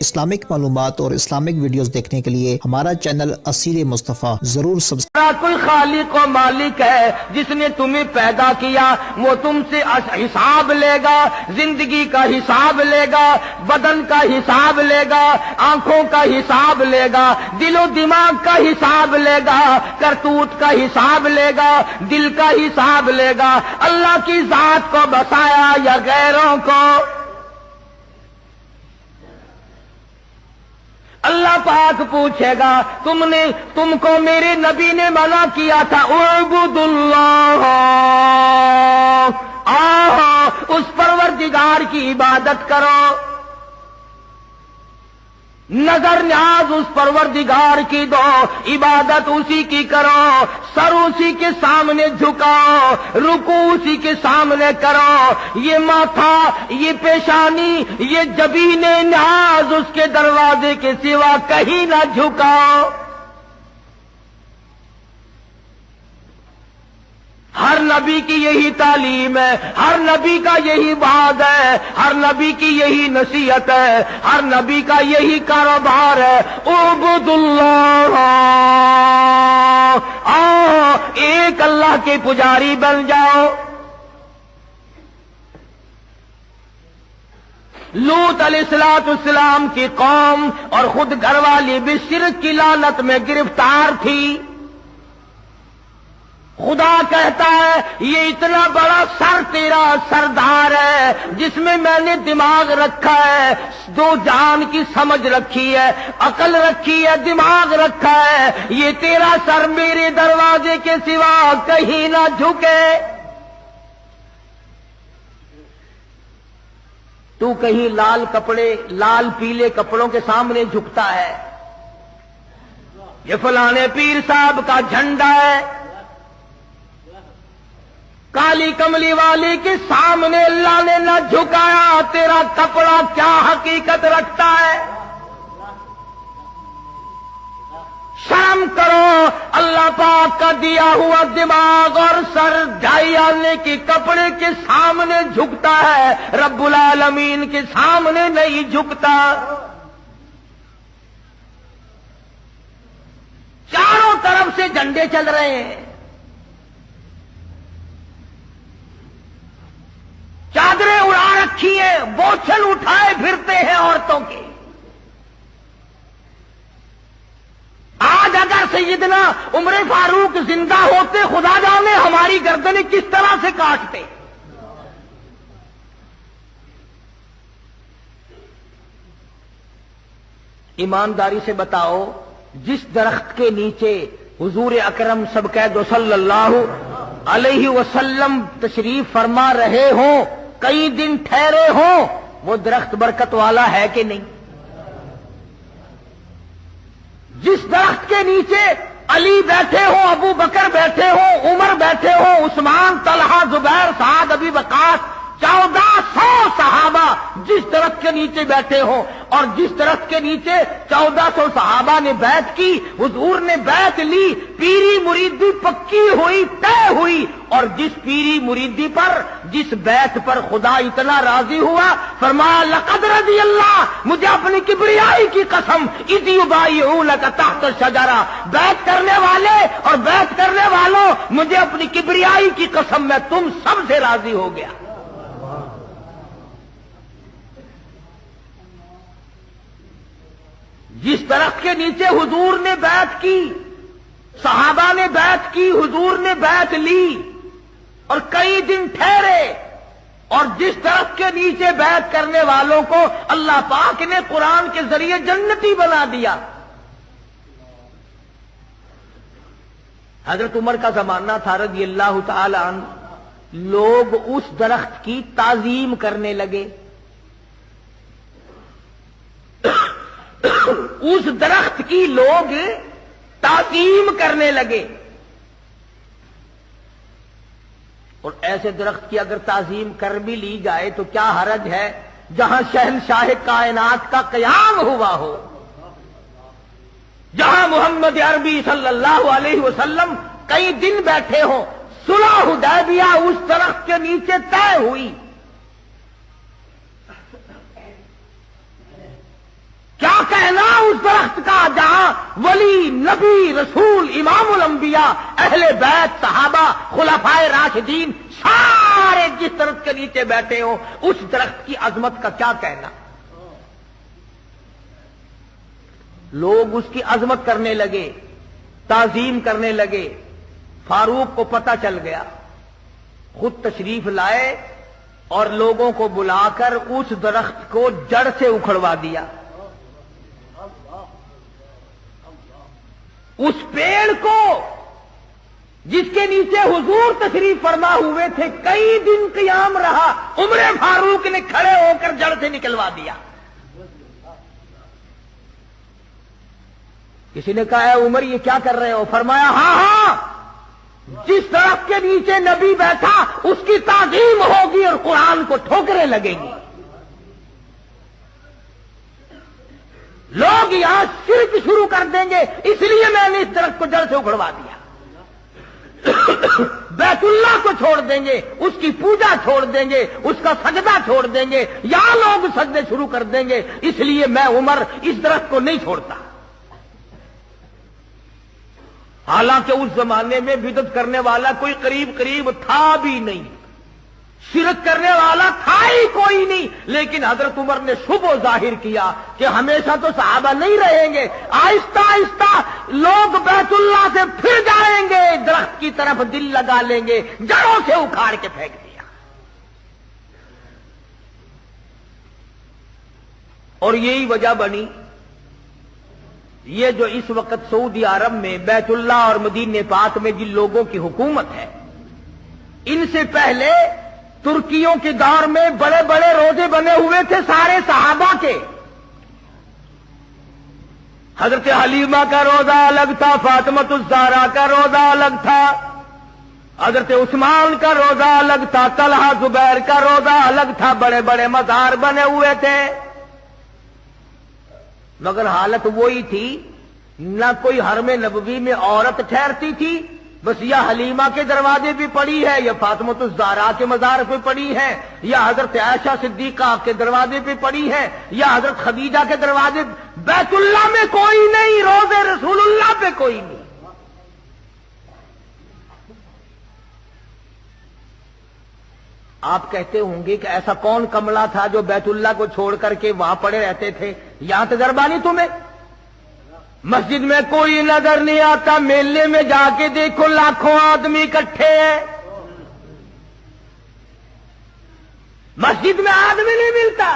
Islamic معلومات اور Islamic videos دیکھنے کے لیے ہمارا چینل اسیر مصطفیٰ ضرور سبسکرائب۔ کوئی خالق و مالک ہے جس نے تمہیں پیدا کیا، وہ تم سے حساب لے گا، زندگی کا حساب لے گا، بدن کا حساب لے گا، آنکھوں کا حساب لے گا، دل و دماغ کا حساب لے گا، کرتوت کا حساب لے گا، دل کا حساب لے گا۔ اللہ کی ذات کو بسایا یا غیروں کو؟ اللہ پاک پوچھے گا تم کو میرے نبی نے منع کیا تھا اعبد اللہ، اس پروردگار کی عبادت کرو، نظر نیاز اس پروردگار کی دو، عبادت اسی کی کرو، سر اسی کے سامنے جھکاؤ، رکوع اسی کے سامنے کرو، یہ ماتھا، یہ پیشانی، یہ جبین نیاز اس کے دروازے کے سوا کہیں نہ جھکاؤ۔ ہر نبی کی یہی تعلیم ہے، ہر نبی کا یہی بات ہے، ہر نبی کی یہی نصیحت ہے، ہر نبی کا یہی کاروبار ہے، اعبد اللہ، ایک اللہ کے پجاری بن جاؤ۔ لوط علیہ السلام کی قوم اور خود گھر والی بھی شرک کی لعنت میں گرفتار تھی۔ خدا کہتا ہے یہ اتنا بڑا سر تیرا سردار ہے جس میں نے دماغ رکھا ہے، دو جان کی سمجھ رکھی ہے، عقل رکھی ہے، دماغ رکھا ہے، یہ تیرا سر میرے دروازے کے سوا کہیں نہ جھکے۔ تو کہیں لال پیلے کپڑوں کے سامنے جھکتا ہے، یہ فلانے پیر صاحب کا جھنڈا ہے، کالی کملی والی کے سامنے اللہ نے نہ جھکایا، تیرا کپڑا کیا حقیقت رکھتا ہے؟ شرم کرو، اللہ پاک کا دیا ہوا دماغ اور سر 2.5 آنے کے کپڑے کے سامنے جھکتا ہے، رب العالمین کے سامنے نہیں جھکتا۔ چاروں طرف سے جھنڈے چل رہے ہیں، چادریں اڑا رکھی ہیں، بوچھل اٹھائے پھرتے ہیں عورتوں کے۔ آج اگر سیدنا عمر فاروق زندہ ہوتے، خدا جانے ہماری گردنیں کس طرح سے کاٹتے۔ ایمانداری سے بتاؤ، جس درخت کے نیچے حضور اکرم صبقید صلی اللہ علیہ وسلم تشریف فرما رہے ہوں، کئی دن ٹھہرے ہوں، وہ درخت برکت والا ہے کہ نہیں؟ جس درخت کے نیچے علی بیٹھے ہوں، ابو بکر بیٹھے ہوں، عمر بیٹھے ہوں، عثمان، طلحہ، زبیر، سعد، ابی وقاص، 1400 صحابہ جس درخت کے نیچے بیٹھے ہوں، اور جس درخت کے نیچے 1400 صحابہ نے بیعت کی، حضور نے بیعت لی، پیری مریدی پکی ہوئی، طے ہوئی، اور جس پیری مریدی پر، جس بیعت پر خدا اتنا راضی ہوا، فرمایا لقد رضی اللہ، مجھے اپنی کبریائی کی قسم، اذ یبایعونک تحت الشجرہ، بیعت کرنے والے اور بیعت کرنے والوں، مجھے اپنی کبریائی کی قسم میں تم سب سے راضی ہو گیا۔ جس درخت کے نیچے حضور نے بیعت کی، صحابہ نے بیعت کی، حضور نے بیعت لی اور کئی دن ٹھہرے، اور جس درخت کے نیچے بیعت کرنے والوں کو اللہ پاک نے قرآن کے ذریعے جنتی بنا دیا۔ حضرت عمر کا زمانہ تھا رضی اللہ تعالی عنہ، لوگ اس درخت کی تعظیم کرنے لگے، اس درخت کی لوگ تعظیم کرنے لگے، اور ایسے درخت کی اگر تعظیم کر بھی لی جائے تو کیا حرج ہے جہاں شہنشاہ کائنات کا قیام ہوا ہو، جہاں محمد عربی صلی اللہ علیہ وسلم کئی دن بیٹھے ہوں، صلح حدیبیہ اس درخت کے نیچے طے ہوئی۔ ولی نبی رسول امام الانبیاء اہل بیت صحابہ خلفائے راشدین سارے جس درخت کے نیچے بیٹھے ہو اس درخت کی عظمت کا کیا کہنا. لوگ اس کی عظمت کرنے لگے, تعظیم کرنے لگے. فاروق کو پتہ چل گیا, خود تشریف لائے اور لوگوں کو بلا کر اس درخت کو جڑ سے اکھڑوا دیا. اس پیڑ کو جس کے نیچے حضور تشریف فرما ہوئے تھے کئی دن قیام رہا, عمر فاروق نے کھڑے ہو کر جڑ سے نکلوا دیا. کسی نے کہا ہے عمر یہ کیا کر رہے ہو؟ فرمایا ہاں ہاں, جس درخت کے نیچے نبی بیٹھا اس کی تعظیم ہوگی اور قرآن کو ٹھوکریں لگیں گی. لوگ یہاں شرک شروع کر دیں گے, اس لیے میں نے اس درخت کو جڑ سے اکھڑوا دیا. بیت اللہ کو چھوڑ دیں گے, اس کی پوجا چھوڑ دیں گے, اس کا سجدہ چھوڑ دیں گے, یہاں لوگ سجدے شروع کر دیں گے, اس لیے میں عمر اس درخت کو نہیں چھوڑتا. حالانکہ اس زمانے میں بدعت کرنے والا کوئی قریب تھا بھی نہیں, شرک کرنے والا تھا ہی کوئی نہیں, لیکن حضرت عمر نے شبہ ظاہر کیا کہ ہمیشہ تو صحابہ نہیں رہیں گے, آہستہ آہستہ لوگ بیت اللہ سے پھر جائیں گے, درخت کی طرف دل لگا لیں گے, جڑوں سے اکھاڑ کے پھینک دیا. اور یہی وجہ بنی یہ جو اس وقت سعودی عرب میں بیت اللہ اور مدینہ پاک میں جن لوگوں کی حکومت ہے, ان سے پہلے ترکیوں کے دور میں بڑے بڑے روزے بنے ہوئے تھے سارے صحابہ کے. حضرت حلیمہ کا روزہ الگ تھا, فاطمۃ الزہرا کا روزہ الگ تھا, حضرت عثمان کا روزہ الگ تھا, طلحہ زبیر کا روزہ الگ تھا, بڑے بڑے مزار بنے ہوئے تھے. مگر حالت وہی تھی, نہ کوئی حرم نبوی میں عورت ٹھہرتی تھی, بس یا حلیمہ کے دروازے پہ پڑی ہے, یا فاطمۃ الزہرا کے مزار پہ پڑی ہے, یا حضرت عائشہ صدیقہ کے دروازے پہ پڑی ہے, یا حضرت خدیجہ کے دروازے. بیت اللہ میں کوئی نہیں, روضے رسول اللہ پہ کوئی نہیں. آپ کہتے ہوں گے کہ ایسا کون کملا تھا جو بیت اللہ کو چھوڑ کر کے وہاں پڑے رہتے تھے؟ یہاں تجربہ نہیں تمہیں؟ مسجد میں کوئی نظر نہیں آتا, میلے میں جا کے دیکھو لاکھوں آدمی اکٹھے ہیں, مسجد میں آدمی نہیں ملتا.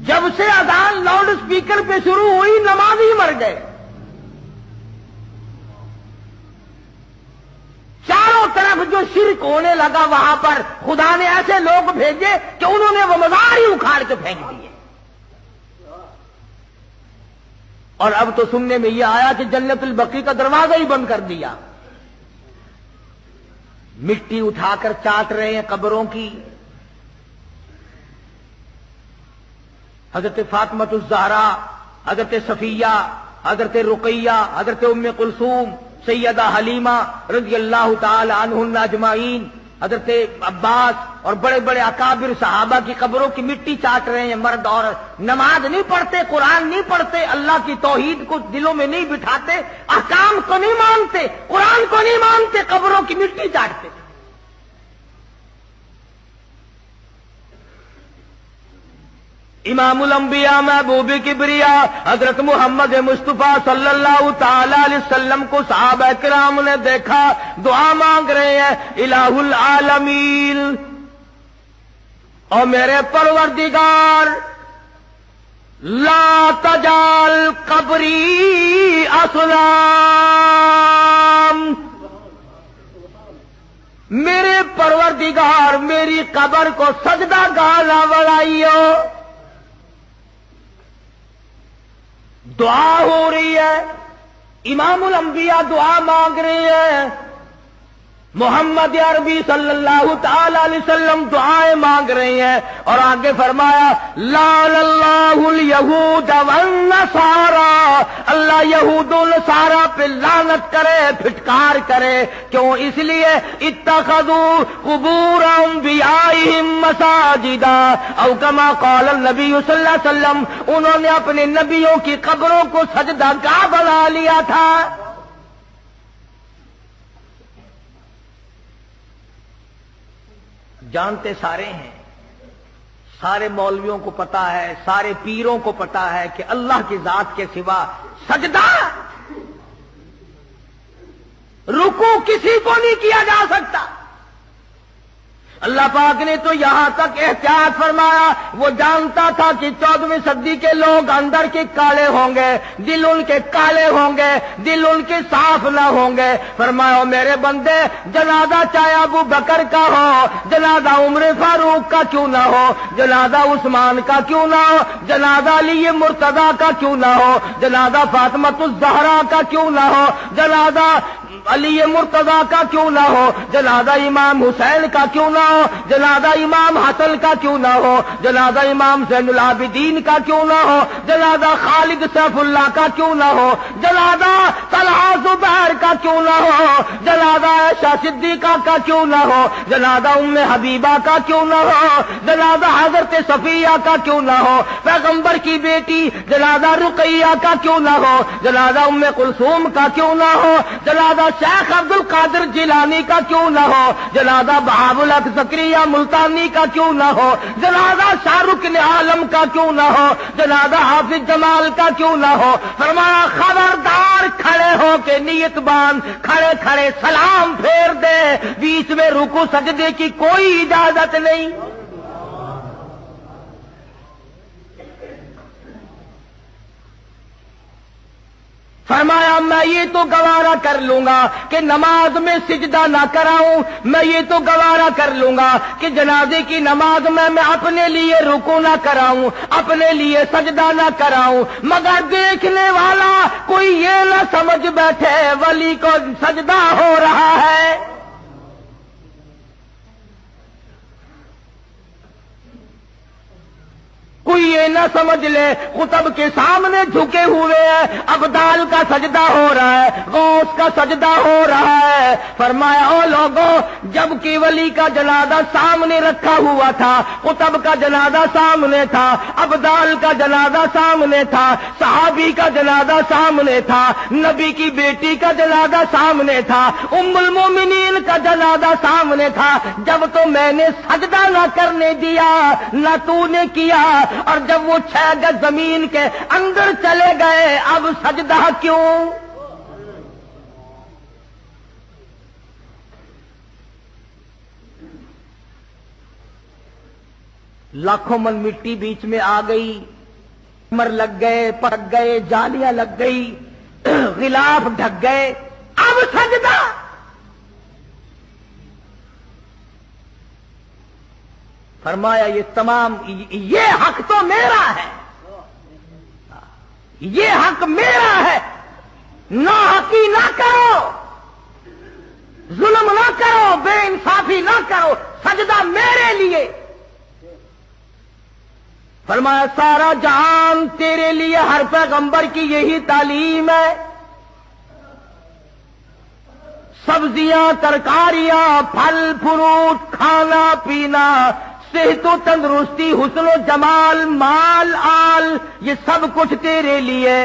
جب سے اذان لاؤڈ اسپیکر پہ شروع ہوئی نماز ہی مر گئے. چاروں طرف جو شرک ہونے لگا وہاں پر خدا نے ایسے لوگ بھیجے کہ انہوں نے وہ مزار ہی اکھاڑ کے پھینک دیے. اور اب تو سننے میں یہ آیا کہ جنت البقیع کا دروازہ ہی بند کر دیا. مٹی اٹھا کر چاٹ رہے ہیں قبروں کی. حضرت فاطمۃ الزہرا, حضرت صفیہ, حضرت رقیہ, حضرت ام کلثوم, سیدہ حلیمہ رضی اللہ تعالی عنہن اجمعین, حضرت عباس اور بڑے بڑے اکابر صحابہ کی قبروں کی مٹی چاٹ رہے ہیں مرد اور. نماز نہیں پڑھتے, قرآن نہیں پڑھتے, اللہ کی توحید کو دلوں میں نہیں بٹھاتے, احکام کو نہیں مانتے, قرآن کو نہیں مانتے, قبروں کی مٹی چاٹتے. امام الانبیاء محبوب کبریا حضرت محمد مصطفیٰ صلی اللہ تعالی علیہ وسلم کو صحابہ کرام نے دیکھا, دعا مانگ رہے ہیں, الہ العالمین, اور میرے پروردگار لا تجعل قبری اصنام, میرے پروردگار میری قبر کو سجدہ گاہ نہ بنائیو. دعا ہو رہی ہے, امام الانبیاء دعا مانگ رہے ہیں, محمد عربی صلی اللہ تعالی علیہ وسلم دعائیں مانگ رہی ہیں اور آگے فرمایا لعن اللہ الیہود والنصارى، اللہ یہود و نصارہ پہ لعنت کرے، پھٹکار کرے. کیوں؟ اس لیے اتخذوا قبور انبیائہم مساجدا او کما قال النبی صلی اللہ علیہ وسلم، انہوں نے اپنے نبیوں کی قبروں کو سجدہ گاہ بنا لیا تھا. جانتے سارے ہیں، سارے مولویوں کو پتا ہے، سارے پیروں کو پتا ہے کہ اللہ کی ذات کے سوا سجدہ رکوع کسی کو نہیں کیا جا سکتا. اللہ پاک نے تو یہاں تک احتیاط فرمایا، وہ جانتا تھا کہ 14ویں صدی کے لوگ اندر کے کالے ہوں گے، دل ان کے کالے ہوں گے، دل ان کے صاف نہ ہوں گے. فرمایا میرے بندے، جنازہ چاہے ابو بکر کا ہو، جنازہ عمر فاروق کا کیوں نہ ہو، جنازہ عثمان کا کیوں نہ ہو، جنازہ علی مرتضیٰ کا کیوں نہ ہو، جنازہ فاطمۃ الزہرا کا کیوں نہ ہو، جنازہ علی مرتضیٰ کا کیوں نہ ہو، جنازہ امام حسین کا کیوں نہ ہو، جنازہ امام حسن کا کیوں نہ ہو، جنازہ امام زین العابدین کا کیوں نہ ہو، جنازہ خالد سیف اللہ کا کیوں نہ ہو، جنازہ طلحہ زبیر کا کیوں نہ ہو، جنازہ عائشہ صدیقہ کا کیوں نہ ہو، جنازہ ام حبیبہ کا کیوں نہ ہو، جنازہ حضرت صفیہ کا کیوں نہ ہو، پیغمبر کی بیٹی جنازہ رقیہ کا کیوں نہ ہو، جنازہ ام کلثوم کا کیوں نہ ہو، جنازہ شیخ عبد القادر جیلانی کا کیوں نہ ہو، جنازہ بہاء الحق زکریا ملتانی کا کیوں نہ ہو، جنازہ شاہ رکن عالم کا کیوں نہ ہو، جنازہ حافظ جمال کا کیوں نہ ہو. فرمایا خبردار، کھڑے ہو کے نیت باندھ، کھڑے کھڑے سلام پھیر دے، بیچ میں رکوع سجدے کی کوئی اجازت نہیں. فرمایا میں یہ تو گوارا کر لوں گا کہ نماز میں سجدہ نہ کراؤں، میں یہ تو گوارا کر لوں گا کہ جنازے کی نماز میں اپنے لیے رکوع نہ کراؤں، اپنے لیے سجدہ نہ کراؤں، مگر دیکھنے والا کوئی یہ نہ سمجھ بیٹھے ولی کو سجدہ ہو رہا ہے. کوئی یہ نہ سمجھ لے قطب کے سامنے جھکے ہوئے ہیں، ابدال کا سجدہ ہو رہا ہے، غوث کا سجدہ ہو رہا ہے. فرمایا او لوگوں، جب کہ ولی کا جنازہ سامنے رکھا ہوا تھا، قطب کا جنازہ سامنے تھا، ابدال کا جنازہ سامنے تھا، صحابی کا جنازہ سامنے تھا، نبی کی بیٹی کا جنازہ سامنے تھا، ام المومنین کا جنازہ سامنے تھا، جب تو میں نے سجدہ نہ کرنے دیا نہ تو نے کیا، اور جب وہ 6 گز زمین کے اندر چلے گئے اب سجدہ کیوں؟ لاکھوں من مٹی بیچ میں آ گئی، کمر لگ گئے، پٹک گئے، جالیاں لگ گئی، غلاف ڈھک گئے، اب سجدہ. فرمایا یہ تمام، یہ حق تو میرا ہے، یہ حق میرا ہے، ناحقی نہ کرو، ظلم نہ کرو، بے انصافی نہ کرو، سجدہ میرے لیے. فرمایا سارا جہان تیرے لیے، ہر پیغمبر کی یہی تعلیم ہے. سبزیاں، ترکاریاں، پھل فروٹ، کھانا پینا، صحت و تندرستی، حسن و جمال، مال آل، یہ سب کچھ تیرے لیے.